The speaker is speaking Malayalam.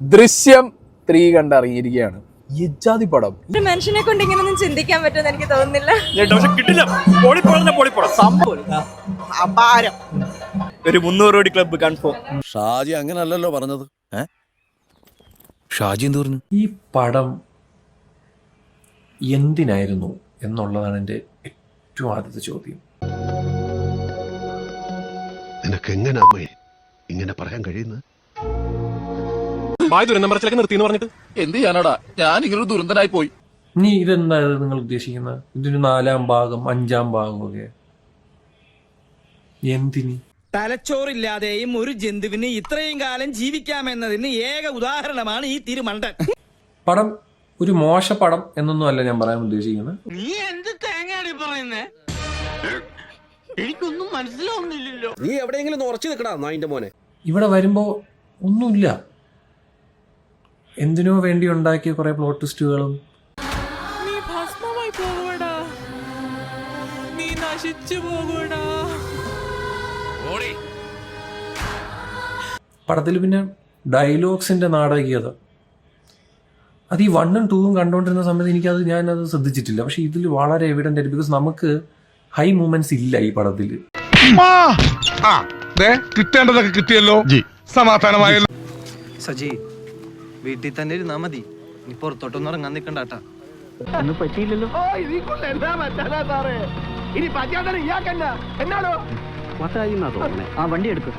ദൃശ്യം 3 കണ്ടിറങ്ങിയിരിക്കുകയാണ്. യജാതി പടം. ഒരു മനുഷ്യനെ കൊണ്ട് ഇങ്ങനൊന്നും ചിന്തിക്കാൻ പറ്റുമെന്ന് എനിക്ക് തോന്നുന്നില്ല. ഒരു 300 കോടി ക്ലബ്ബ് കൺഫേം. ഷാജി അങ്ങനല്ലല്ലോ പറഞ്ഞത്. ഷാജി എന്ത് പറഞ്ഞു? ഈ പടം എന്തിനായിരുന്നു എന്നുള്ളതാണ് എൻ്റെ ഏറ്റവും ആദ്യത്തെ ചോദ്യം. നിനക്ക് എങ്ങനെ ഇങ്ങനെ പറയാൻ കഴിയുന്നത്? നിർത്തിന്ന് പറഞ്ഞിട്ട് എന്ത് ചെയ്യാനാടാ, ഞാൻ ഇങ്ങനൊരു ദുരന്തനായി പോയി. ഇനി ഇതെന്താ നിങ്ങൾ ഉദ്ദേശിക്കുന്നത്? ഇതിന് 4-ാം ഭാഗം 5-ാം ഭാഗം ഒക്കെ എന്തിന്? തലച്ചോറില്ലാതെയും ഒരു ജന്തുവിന് ഇത്രയും കാലം ജീവിക്കാമെന്നതിന് ഏക ഉദാഹരണമാണ് ഈ തിരുമണ്ടൻ. പടം ഒരു മോശ പടം എന്നൊന്നും അല്ല ഞാൻ പറയാൻ ഉദ്ദേശിക്കുന്നത്. നീ എന്ത് തേങ്ങയാണ് പറയുന്നേ? എനിക്കൊന്നും മനസ്സിലാവുന്നില്ലല്ലോ. നീ എവിടെയെങ്കിലും ഉറച്ചു നിൽക്കടാ നായിന്റെ മോനെ. ഇവിടെ വരുമ്പോ ഒന്നുമില്ല. എന്തിനോ വേണ്ടി ഉണ്ടാക്കിയ കുറെ പ്ലോട്ട് ട്വിസ്റ്റുകളും നീ ഭസ്മമായി പോകൂടാ, നീ നശിച്ചു പോകൂടാ. പടത്തിൽ പിന്നെ ഡയലോഗ്സിന്റെ നാടകീയത അത് ഈ 1ഉം 2ഉം കണ്ടുകൊണ്ടിരുന്ന സമയത്ത് ഞാനത് ശ്രദ്ധിച്ചിട്ടില്ല. പക്ഷെ ഇതിൽ വളരെ എവിഡന്റ് ആയിട്ട്, ബിക്കോസ് നമുക്ക് ഹൈ മൂമെന്റ്സ് ഇല്ല ഈ പടത്തിൽ. കിട്ടേണ്ടതൊക്കെ കിട്ടിയല്ലോ, സമാധാനമായല്ലോ. സജി വീട്ടിൽ തന്നെ ഇരുന്നാ മതി, നീ പുറത്തോട്ടൊന്നും ഇറങ്ങാൻ നിൽക്കണ്ടാട്ടാ. ഒന്നും പറ്റിയില്ലല്ലോ. ഇനി പറ്റാതെ ഇയാൾക്കെന്നാ എന്നാണോ ആ വണ്ടി എടുക്കും.